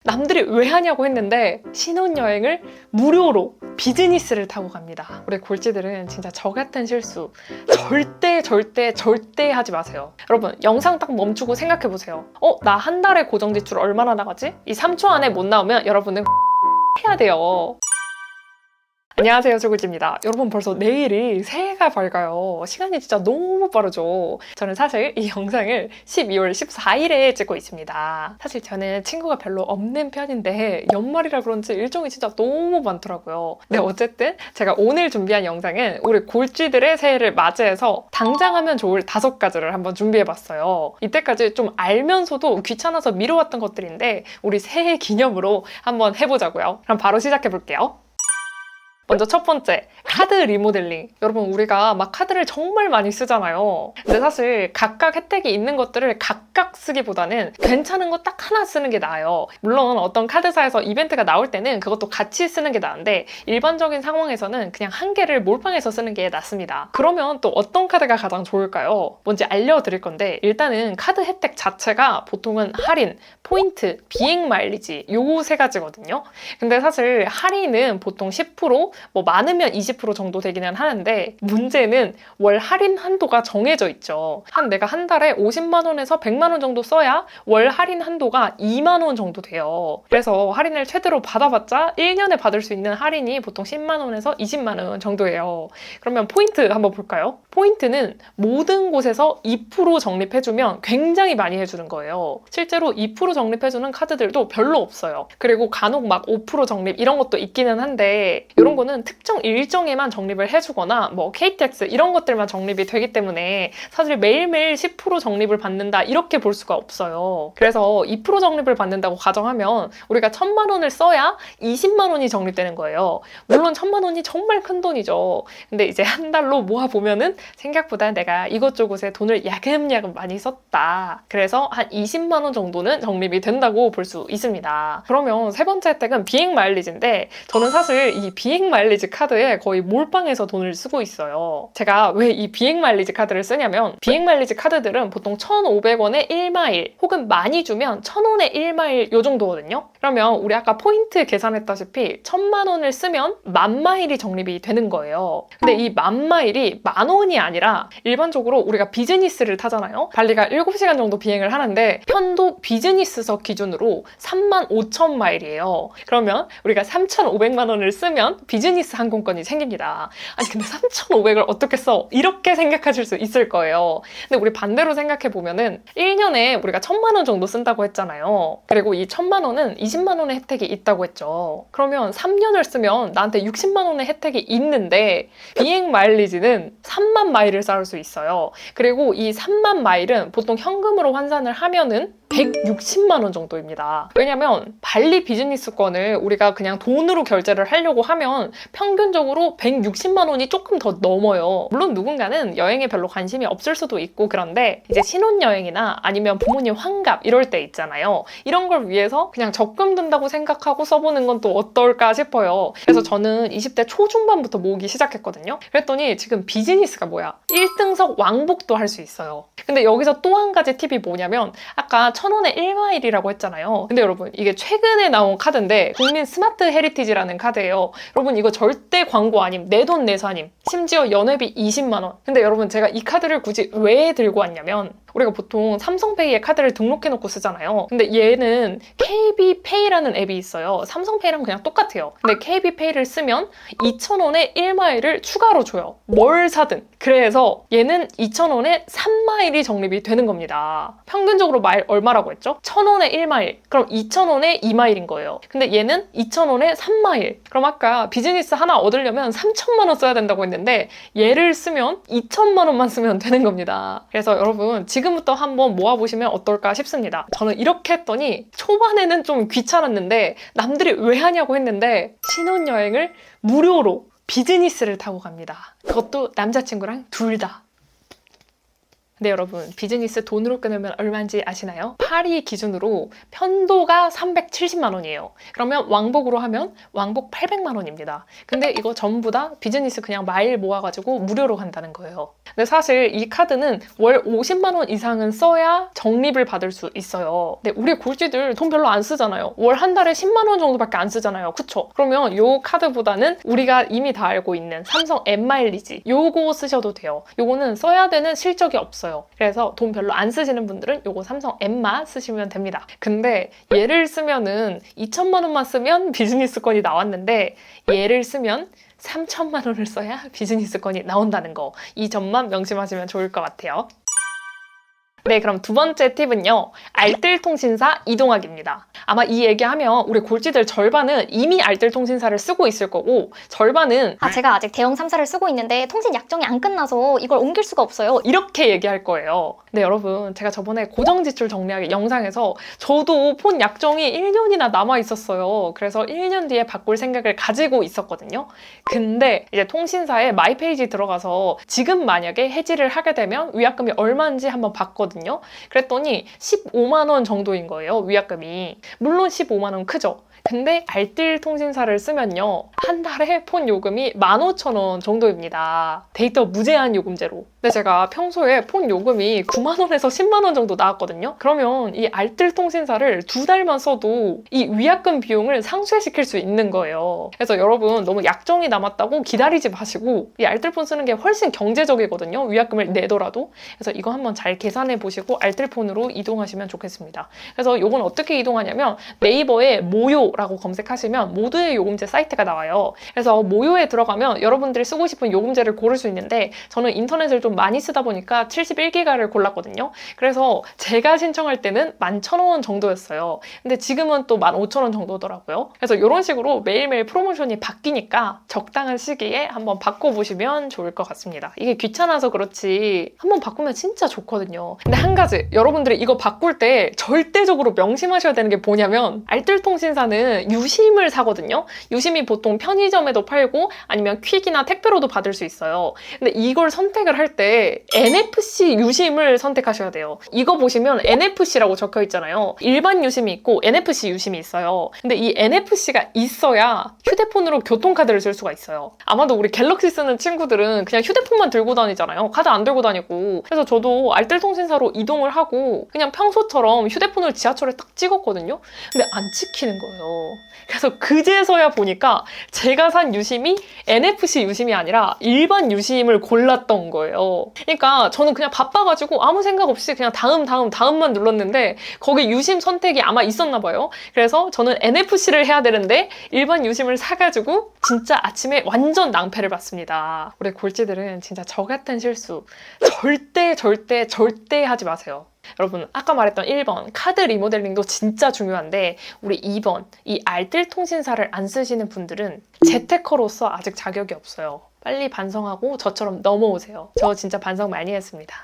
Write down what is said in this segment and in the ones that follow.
남들이 왜 하냐고 했는데 신혼여행을 무료로 비즈니스를 타고 갑니다. 우리 골찌들은 진짜 저 같은 실수 절대 하지 마세요. 여러분 영상 딱 멈추고 생각해보세요. 나 한 달에 고정 지출 얼마나 나가지? 이 3초 안에 못 나오면 여러분은 해야 돼요. 안녕하세요, 출굴지입니다. 여러분 벌써 내일이 새해가 밝아요. 시간이 진짜 너무 빠르죠. 저는 사실 이 영상을 12월 14일에 찍고 있습니다. 사실 저는 친구가 별로 없는 편인데 연말이라 그런지 일정이 진짜 너무 많더라고요. 근데 어쨌든 제가 오늘 준비한 영상은 우리 골쥐들의 새해를 맞이해서 당장 하면 좋을 5가지를 한번 준비해봤어요. 이때까지 좀 알면서도 귀찮아서 미뤄왔던 것들인데 우리 새해 기념으로 한번 해보자고요. 그럼 바로 시작해볼게요. 먼저 첫 번째, 카드 리모델링. 여러분 우리가 막 카드를 정말 많이 쓰잖아요. 근데 사실 각각 혜택이 있는 것들을 각각 쓰기보다는 괜찮은 거 딱 하나 쓰는 게 나아요. 물론 어떤 카드사에서 이벤트가 나올 때는 그것도 같이 쓰는 게 나은데 일반적인 상황에서는 그냥 한 개를 몰빵해서 쓰는 게 낫습니다. 그러면 또 어떤 카드가 가장 좋을까요? 뭔지 알려드릴 건데 일단은 카드 혜택 자체가 보통은 할인, 포인트, 비행 마일리지 요 3가지거든요. 근데 사실 할인은 보통 10%, 뭐 많으면 20% 정도 되기는 하는데 문제는 월 할인 한도가 정해져 있죠. 내가 한 달에 50만 원에서 100만 원 정도 써야 월 할인 한도가 2만 원 정도 돼요. 그래서 할인을 최대로 받아봤자 1년에 받을 수 있는 할인이 보통 10만 원에서 20만 원 정도예요. 그러면 포인트 한번 볼까요? 포인트는 모든 곳에서 2% 적립해주면 굉장히 많이 해주는 거예요. 실제로 2% 적립해주는 카드들도 별로 없어요. 그리고 간혹 막 5% 적립 이런 것도 있기는 한데 이런 거는 특정 일정에만 적립을 해주거나 뭐 KTX 이런 것들만 적립이 되기 때문에 사실 매일매일 10% 적립을 받는다 이렇게 볼 수가 없어요. 그래서 2% 적립을 받는다고 가정하면 우리가 1,000만 원을 써야 20만 원이 적립되는 거예요. 물론 1,000만 원이 정말 큰 돈이죠. 근데 이제 한 달로 모아보면은 생각보다 내가 이것저것에 돈을 야금야금 많이 썼다. 그래서 한 20만 원 정도는 적립이 된다고 볼 수 있습니다. 그러면 세 번째 혜택은 비행 마일리지인데 저는 사실 이 비행 마일리지 카드에 거의 몰빵해서 돈을 쓰고 있어요. 제가 왜 이 비행 마일리지 카드를 쓰냐면 비행 마일리지 카드들은 보통 1,500원에 1마일 혹은 많이 주면 1,000원에 1마일 요 정도거든요. 그러면 우리 아까 포인트 계산했다시피 1,000만 원을 쓰면 10,000마일이 적립이 되는 거예요. 근데 이 10,000마일이 10,000원이 아니라 일반적으로 우리가 비즈니스를 타잖아요. 발리가 7시간 정도 비행을 하는데 편도 비즈니스석 기준으로 35,000마일이에요. 그러면 우리가 3,500만 원을 쓰면 비즈니스 항공권이 생깁니다. 아니 근데 3,500을 어떻게 써? 이렇게 생각하실 수 있을 거예요. 근데 우리 반대로 생각해 보면은 1년에 우리가 1,000만 원 정도 쓴다고 했잖아요. 그리고 이 1,000만 원은 20만 원의 혜택이 있다고 했죠. 그러면 3년을 쓰면 나한테 60만 원의 혜택이 있는데 비행 마일리지는 3만 마일을 쌓을 수 있어요. 그리고 이 3만 마일은 보통 현금으로 환산을 하면은 160만 원 정도입니다. 왜냐면 발리 비즈니스권을 우리가 그냥 돈으로 결제를 하려고 하면 평균적으로 160만 원이 조금 더 넘어요. 물론 누군가는 여행에 별로 관심이 없을 수도 있고 그런데 이제 신혼여행이나 아니면 부모님 환갑 이럴 때 있잖아요. 이런 걸 위해서 그냥 적금 든다고 생각하고 써보는 건 또 어떨까 싶어요. 그래서 저는 20대 초중반부터 모으기 시작했거든요. 그랬더니 지금 비즈니스가 뭐야? 1등석 왕복도 할 수 있어요. 근데 여기서 또 한 가지 팁이 뭐냐면 아까 1,000원에 1마일이라고 했잖아요. 근데 여러분 이게 최근에 나온 카드인데 국민 스마트 헤리티지라는 카드예요. 여러분 이거 절대 광고 아님, 내 돈 내서 아님. 심지어 연회비 20만 원. 근데 여러분 제가 이 카드를 굳이 왜 들고 왔냐면 우리가 보통 삼성페이에 카드를 등록해놓고 쓰잖아요. 근데 얘는 KB페이라는 앱이 있어요. 삼성페이랑 그냥 똑같아요. 근데 KB페이를 쓰면 2,000원에 1마일을 추가로 줘요. 뭘 사든. 그래서 얘는 2,000원에 3마일이 적립이 되는 겁니다. 평균적으로 마일 얼마라고 했죠? 1,000원에 1마일. 그럼 2,000원에 2마일인 거예요. 근데 얘는 2,000원에 3마일. 그럼 아까 비즈니스 하나 얻으려면 3,000만 원 써야 된다고 했는데 얘를 쓰면 2,000만 원만 쓰면 되는 겁니다. 그래서 여러분 지금부터 한번 모아보시면 어떨까 싶습니다. 저는 이렇게 했더니 초반에는 좀 귀찮았는데 남들이 왜 하냐고 했는데 신혼여행을 무료로 비즈니스를 타고 갑니다. 그것도 남자친구랑 둘 다. 근데 여러분, 비즈니스 돈으로 끊으면 얼마인지 아시나요? 파리 기준으로 편도가 370만 원이에요. 그러면 왕복으로 하면 왕복 800만 원입니다. 근데 이거 전부 다 비즈니스 그냥 마일 모아가지고 무료로 간다는 거예요. 근데 사실 이 카드는 월 50만 원 이상은 써야 적립을 받을 수 있어요. 근데 우리 골찌들 돈 별로 안 쓰잖아요. 월 한 달에 10만 원 정도밖에 안 쓰잖아요. 그쵸? 그러면 요 카드보다는 우리가 이미 다 알고 있는 삼성 엠마일리지 요거 쓰셔도 돼요. 요거는 써야 되는 실적이 없어요. 그래서 돈 별로 안 쓰시는 분들은 요거 삼성 엠마 쓰시면 됩니다. 근데 얘를 쓰면은 2천만 원만 쓰면 비즈니스권이 나왔는데 얘를 쓰면 3천만 원을 써야 비즈니스권이 나온다는 거. 이 점만 명심하시면 좋을 것 같아요. 네, 그럼 두 번째 팁은요. 알뜰통신사 이동하기입니다. 아마 이 얘기하면 우리 골찌들 절반은 이미 알뜰통신사를 쓰고 있을 거고 절반은 제가 아직 대형 3사를 쓰고 있는데 통신 약정이 안 끝나서 이걸 옮길 수가 없어요. 이렇게 얘기할 거예요. 근데 여러분, 제가 저번에 고정지출 정리하기 영상에서 저도 폰 약정이 1년이나 남아 있었어요. 그래서 1년 뒤에 바꿀 생각을 가지고 있었거든요. 근데 이제 통신사에 마이페이지 들어가서 지금 만약에 해지를 하게 되면 위약금이 얼마인지 한번 봤거든요. 그랬더니 15만 원 정도인 거예요, 위약금이. 물론 15만 원 크죠? 근데 알뜰통신사를 쓰면요, 한 달에 폰 요금이 15,000원 정도입니다. 데이터 무제한 요금제로. 근데 제가 평소에 폰 요금이 9만 원에서 10만 원 정도 나왔거든요. 그러면 이 알뜰통신사를 2달만 써도 이 위약금 비용을 상쇄시킬 수 있는 거예요. 그래서 여러분, 너무 약정이 남았다고 기다리지 마시고 이 알뜰폰 쓰는 게 훨씬 경제적이거든요, 위약금을 내더라도. 그래서 이거 한번 잘 계산해 보시고 알뜰폰으로 이동하시면 좋겠습니다. 그래서 이건 어떻게 이동하냐면 네이버에 모요라고 검색하시면 모두의 요금제 사이트가 나와요. 그래서 모요에 들어가면 여러분들이 쓰고 싶은 요금제를 고를 수 있는데 저는 인터넷을 좀 많이 쓰다 보니까 71기가를 골랐거든요. 그래서 제가 신청할 때는 11,000원 정도였어요. 근데 지금은 또 15,000원 정도더라고요. 그래서 이런 식으로 매일매일 프로모션이 바뀌니까 적당한 시기에 한번 바꿔보시면 좋을 것 같습니다. 이게 귀찮아서 그렇지 한번 바꾸면 진짜 좋거든요. 근데 한 가지, 여러분들이 이거 바꿀 때 절대적으로 명심하셔야 되는 게 뭐냐면 알뜰통신사는 유심을 사거든요. 유심이 보통 편의점에도 팔고 아니면 퀵이나 택배로도 받을 수 있어요. 근데 이걸 선택을 할 때 NFC 유심을 선택하셔야 돼요. 이거 보시면 NFC라고 적혀 있잖아요. 일반 유심이 있고 NFC 유심이 있어요. 근데 이 NFC가 있어야 휴대폰으로 교통카드를 쓸 수가 있어요. 아마도 우리 갤럭시 쓰는 친구들은 그냥 휴대폰만 들고 다니잖아요. 카드 안 들고 다니고. 그래서 저도 알뜰통신사로 이동을 하고 그냥 평소처럼 휴대폰을 지하철에 딱 찍었거든요. 근데 안 찍히는 거예요. 그래서 그제서야 보니까 제가 산 유심이 NFC 유심이 아니라 일반 유심을 골랐던 거예요. 그러니까 저는 그냥 바빠가지고 아무 생각 없이 그냥 다음만 눌렀는데 거기 유심 선택이 아마 있었나 봐요. 그래서 저는 NFC를 해야 되는데 일반 유심을 사가지고 진짜 아침에 완전 낭패를 봤습니다. 우리 골찌들은 진짜 저 같은 실수 절대 하지 마세요. 여러분, 아까 말했던 1번 카드 리모델링도 진짜 중요한데 우리 2번 이 알뜰통신사를 안 쓰시는 분들은 재테커로서 아직 자격이 없어요. 빨리 반성하고 저처럼 넘어오세요. 저 진짜 반성 많이 했습니다.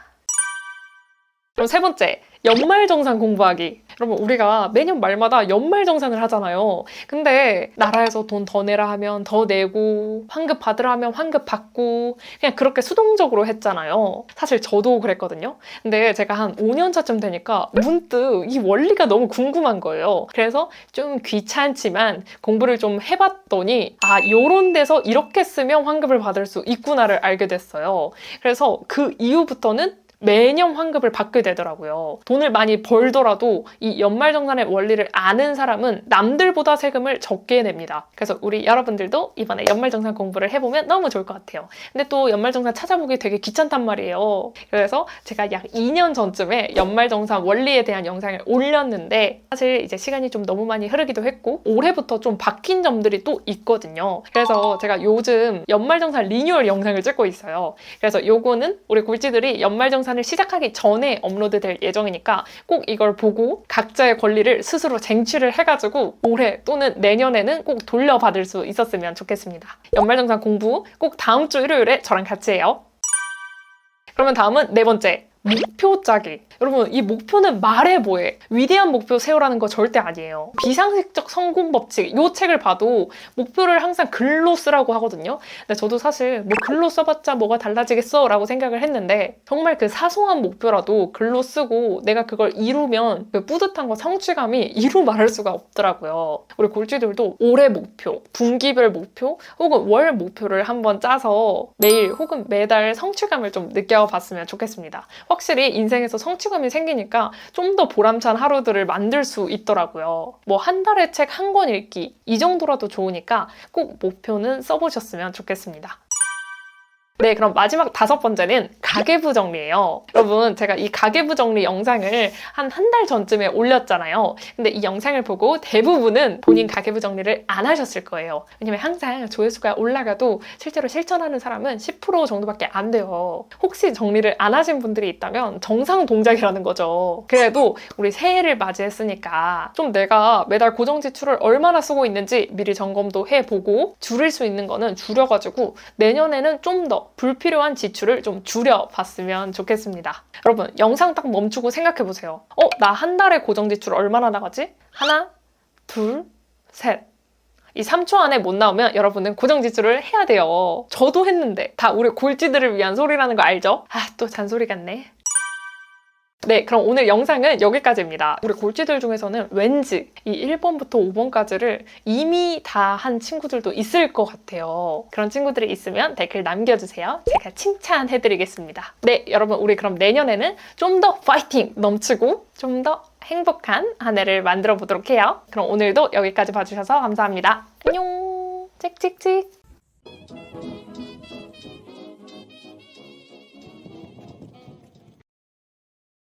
그럼 세 번째, 연말정산 공부하기. 여러분, 우리가 매년 말마다 연말정산을 하잖아요. 근데 나라에서 돈 더 내라 하면 더 내고 환급 받으라 하면 환급 받고 그냥 그렇게 수동적으로 했잖아요. 사실 저도 그랬거든요. 근데 제가 한 5년 차쯤 되니까 문득 이 원리가 너무 궁금한 거예요. 그래서 좀 귀찮지만 공부를 좀 해봤더니 요런 데서 이렇게 쓰면 환급을 받을 수 있구나를 알게 됐어요. 그래서 그 이후부터는 매년 환급을 받게 되더라고요. 돈을 많이 벌더라도 이 연말정산의 원리를 아는 사람은 남들보다 세금을 적게 냅니다. 그래서 우리 여러분들도 이번에 연말정산 공부를 해보면 너무 좋을 것 같아요. 근데 또 연말정산 찾아보기 되게 귀찮단 말이에요. 그래서 제가 약 2년 전쯤에 연말정산 원리에 대한 영상을 올렸는데 사실 이제 시간이 좀 너무 많이 흐르기도 했고 올해부터 좀 바뀐 점들이 또 있거든요. 그래서 제가 요즘 연말정산 리뉴얼 영상을 찍고 있어요. 그래서 요거는 우리 골찌들이 연말정산 시작하기 전에 업로드될 예정이니까 꼭 이걸 보고 각자의 권리를 스스로 쟁취를 해가지고 올해 또는 내년에는 꼭 돌려받을 수 있었으면 좋겠습니다. 연말정산 공부 꼭 다음 주 일요일에 저랑 같이 해요. 그러면 다음은 네 번째, 목표 짜기. 여러분, 이 목표는 말해 뭐해. 위대한 목표 세우라는 거 절대 아니에요. 비상식적 성공 법칙, 이 책을 봐도 목표를 항상 글로 쓰라고 하거든요. 근데 저도 사실 뭐 글로 써봤자 뭐가 달라지겠어 라고 생각을 했는데, 정말 그 사소한 목표라도 글로 쓰고 내가 그걸 이루면 그 뿌듯함과 성취감이 이루 말할 수가 없더라고요. 우리 골찌들도 올해 목표, 분기별 목표 혹은 월 목표를 한번 짜서 매일 혹은 매달 성취감을 좀 느껴봤으면 좋겠습니다. 확실히 인생에서 성취감이 생기니까 좀 더 보람찬 하루들을 만들 수 있더라고요. 뭐 한 달에 책 한 권 읽기 이 정도라도 좋으니까 꼭 목표는 써보셨으면 좋겠습니다. 네, 그럼 마지막 5번째는 가계부 정리예요. 여러분, 제가 이 가계부 정리 영상을 한 달 전쯤에 올렸잖아요. 근데 이 영상을 보고 대부분은 본인 가계부 정리를 안 하셨을 거예요. 왜냐면 항상 조회수가 올라가도 실제로 실천하는 사람은 10% 정도밖에 안 돼요. 혹시 정리를 안 하신 분들이 있다면 정상 동작이라는 거죠. 그래도 우리 새해를 맞이했으니까 좀 내가 매달 고정 지출을 얼마나 쓰고 있는지 미리 점검도 해보고, 줄일 수 있는 거는 줄여가지고 내년에는 좀 더 불필요한 지출을 좀 줄여봤으면 좋겠습니다. 여러분, 영상 딱 멈추고 생각해보세요. 나 한 달에 고정 지출 얼마나 나가지? 하나, 둘, 셋. 이 3초 안에 못 나오면 여러분은 고정 지출을 해야 돼요. 저도 했는데 다 우리 골찌들을 위한 소리라는 거 알죠? 또 잔소리 같네. 네, 그럼 오늘 영상은 여기까지입니다. 우리 골찌들 중에서는 왠지 이 1번부터 5번까지를 이미 다 한 친구들도 있을 것 같아요. 그런 친구들이 있으면 댓글 남겨주세요. 제가 칭찬해드리겠습니다. 네, 여러분, 우리 그럼 내년에는 좀 더 파이팅 넘치고 좀 더 행복한 한 해를 만들어 보도록 해요. 그럼 오늘도 여기까지 봐주셔서 감사합니다. 안녕! 찍찍찍!